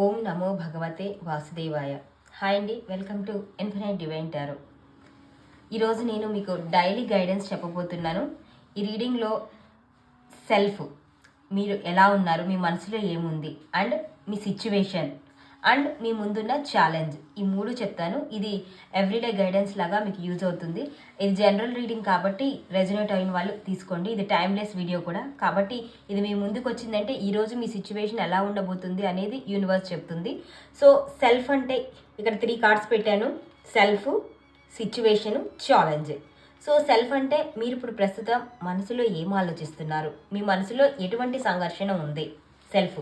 ఓం నమో భగవతే వాసుదేవాయ. హాయ్ అండి, welcome to infinite divine tarot. ఈరోజు నేను మీకు డైలీ గైడెన్స్ చెప్పబోతున్నాను. ఈ రీడింగ్లో సెల్ఫ్, మీరు ఎలా ఉన్నారు, మీ మనసులో ఏముంది, అండ్ మీ సిచ్యువేషన్, అండ్ మీ ముందున్న ఛాలెంజ్, ఈ మూడు చెప్తాను. ఇది ఎవ్రీడే గైడెన్స్ లాగా మీకు యూజ్ అవుతుంది. ఇది జనరల్ రీడింగ్ కాబట్టి రెజొనేట్ అయిన వాళ్ళు తీసుకోండి. ఇది టైమ్లెస్ వీడియో కూడా కాబట్టి ఇది మీ ముందుకు వచ్చిందంటే ఈరోజు మీ సిచ్యువేషన్ ఎలా ఉండబోతుంది అనేది యూనివర్స్ చెప్తుంది. సో సెల్ఫ్ అంటే ఇక్కడ 3 కార్డ్స్ పెట్టాను. Self, situation, challenge. So self అంటే మీరు ఇప్పుడు ప్రస్తుతం మనసులో ఏం ఆలోచిస్తున్నారు, మీ మనసులో ఎటువంటి సంఘర్షణ ఉంది, సెల్ఫ్.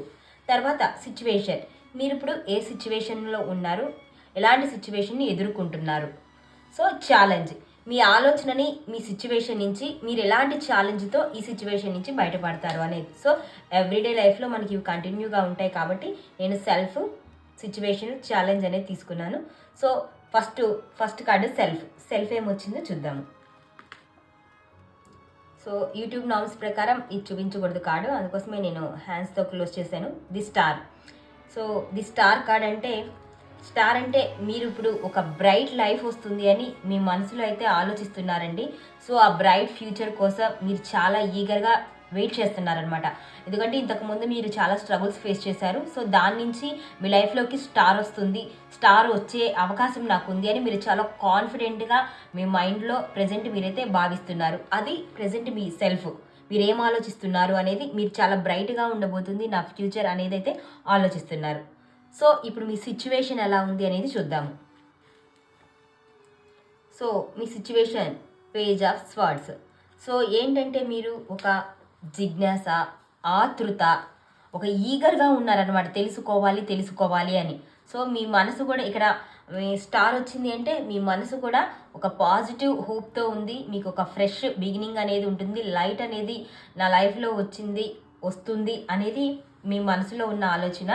తర్వాత సిచ్యువేషన్, మీరు ఇప్పుడు ఏ సిచ్యువేషన్లో ఉన్నారు, ఎలాంటి సిచ్యువేషన్ని ఎదుర్కొంటున్నారు. సో ఛాలెంజ్, మీ ఆలోచనని మీ సిచ్యువేషన్ నుంచి మీరు ఎలాంటి ఛాలెంజ్తో ఈ సిచ్యువేషన్ నుంచి బయటపడతారు అనేది. సో ఎవ్రీడే లైఫ్లో మనకి ఇవి కంటిన్యూగా ఉంటాయి కాబట్టి నేను సెల్ఫ్, సిచ్యువేషన్, ఛాలెంజ్ అనేది తీసుకున్నాను. సో ఫస్ట్ కార్డు సెల్ఫ్ ఏమొచ్చిందో చూద్దాము. సో యూట్యూబ్ నామ్స్ ప్రకారం ఇది చూపించకూడదు కార్డు, అందుకోసమే నేను హ్యాండ్స్తో క్లోజ్ చేశాను. The star. So the star card అంటే, స్టార్ అంటే మీరు ఇప్పుడు ఒక బ్రైట్ లైఫ్ వస్తుంది అని మీ మనసులో అయితే ఆలోచిస్తున్నారండి. సో ఆ బ్రైట్ ఫ్యూచర్ కోసం మీరు చాలా ఈగర్గా వెయిట్ చేస్తున్నారనమాట. ఎందుకంటే ఇంతకుముందు మీరు చాలా స్ట్రగుల్స్ ఫేస్ చేశారు. సో దాని నుంచి మీ లైఫ్లోకి స్టార్ వస్తుంది, స్టార్ వచ్చే అవకాశం నాకు ఉంది అని మీరు చాలా కాన్ఫిడెంట్గా మీ మైండ్లో ప్రజెంట్ మీరైతే భావిస్తున్నారు. అది ప్రజెంట్ మీ సెల్ఫ్. మీరు ఏం ఆలోచిస్తున్నారు అనేది, మీరు చాలా బ్రైట్గా ఉండబోతుంది నా ఫ్యూచర్ అనేది అయితే ఆలోచిస్తున్నారు. సో ఇప్పుడు మీ సిచ్యువేషన్ ఎలా ఉంది అనేది చూద్దాము. So me situation, page of swords. So ఏంటంటే మీరు ఒక జిజ్ఞాస, ఆతృత, ఒక ఈగర్గా ఉన్నారనమాట, తెలుసుకోవాలి అని. సో మీ మనసు కూడా ఇక్కడ స్టార్ వచ్చింది అంటే మీ మనసు కూడా ఒక పాజిటివ్ హోప్తో ఉంది. మీకు ఒక ఫ్రెష్ బిగినింగ్ అనేది ఉంటుంది. లైట్ అనేది నా లైఫ్లో వస్తుంది అనేది మీ మనసులో ఉన్న ఆలోచన.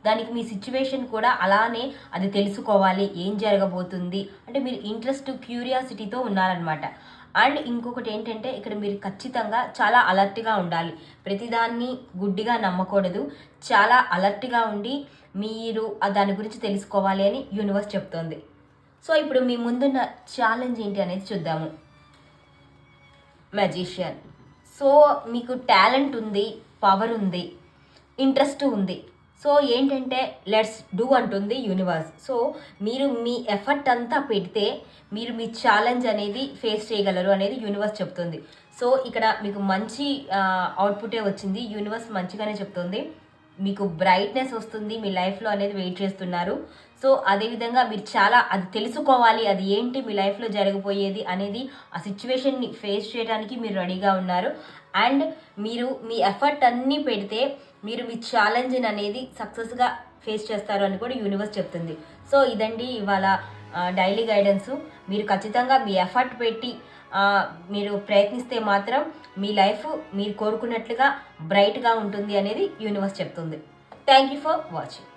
దానికి మీ సిచ్యువేషన్ కూడా అలానే, అది తెలుసుకోవాలి, ఏం జరగబోతుంది అంటే మీరు ఇంట్రెస్ట్, క్యూరియాసిటీతో ఉన్నారనమాట. అండ్ ఇంకొకటి ఏంటంటే ఇక్కడ మీరు ఖచ్చితంగా చాలా అలర్ట్గా ఉండాలి. ప్రతిదాన్ని గుడ్డిగా నమ్మకూడదు. చాలా అలర్ట్గా ఉండి మీరు దాని గురించి తెలుసుకోవాలి అని యూనివర్స్ చెప్తోంది. సో ఇప్పుడు మీ ముందున్న ఛాలెంజ్ ఏంటి అనేది చూద్దాము. మ్యాజిషియన్. సో మీకు టాలెంట్ ఉంది, పవర్ ఉంది, ఇంట్రెస్ట్ ఉంది. సో ఏంటంటే లెట్స్ డూ అంటుంది యూనివర్స్. సో మీరు మీ ఎఫర్ట్ అంతా పెడితే మీరు మీ ఛాలెంజ్ అనేది ఫేస్ చేయగలరు అనేది యూనివర్స్ చెప్తుంది. సో ఇక్కడ మీకు మంచి అవుట్పుటే వచ్చింది. యూనివర్స్ మంచిగానే చెప్తుంది. మీకు బ్రైట్నెస్ వస్తుంది, మీ లైఫ్లో అనేది వెయిట్ చేస్తున్నారు. సో అదేవిధంగా మీరు చాలా అది తెలుసుకోవాలి, అది ఏంటి మీ లైఫ్లో జరగబోయేది అనేది, ఆ సిచ్యువేషన్ని ఫేస్ చేయడానికి మీరు రెడీగా ఉన్నారు. అండ్ మీరు మీ ఎఫర్ట్ అన్నీ పెడితే మీరు మీ ఛాలెంజ్ని అనేది సక్సెస్గా ఫేస్ చేస్తారు అని కూడా యూనివర్స్ చెప్తుంది. సో ఇదండి ఇవాళ డైలీ గైడెన్సు. మీరు ఖచ్చితంగా మీ ఎఫర్ట్ పెట్టి మీరు ప్రయత్నిస్తే మాత్రం మీ లైఫ్ మీరు కోరుకున్నట్లుగా బ్రైట్గా ఉంటుంది అనేది యూనివర్స్ చెప్తుంది. Thank you for watching.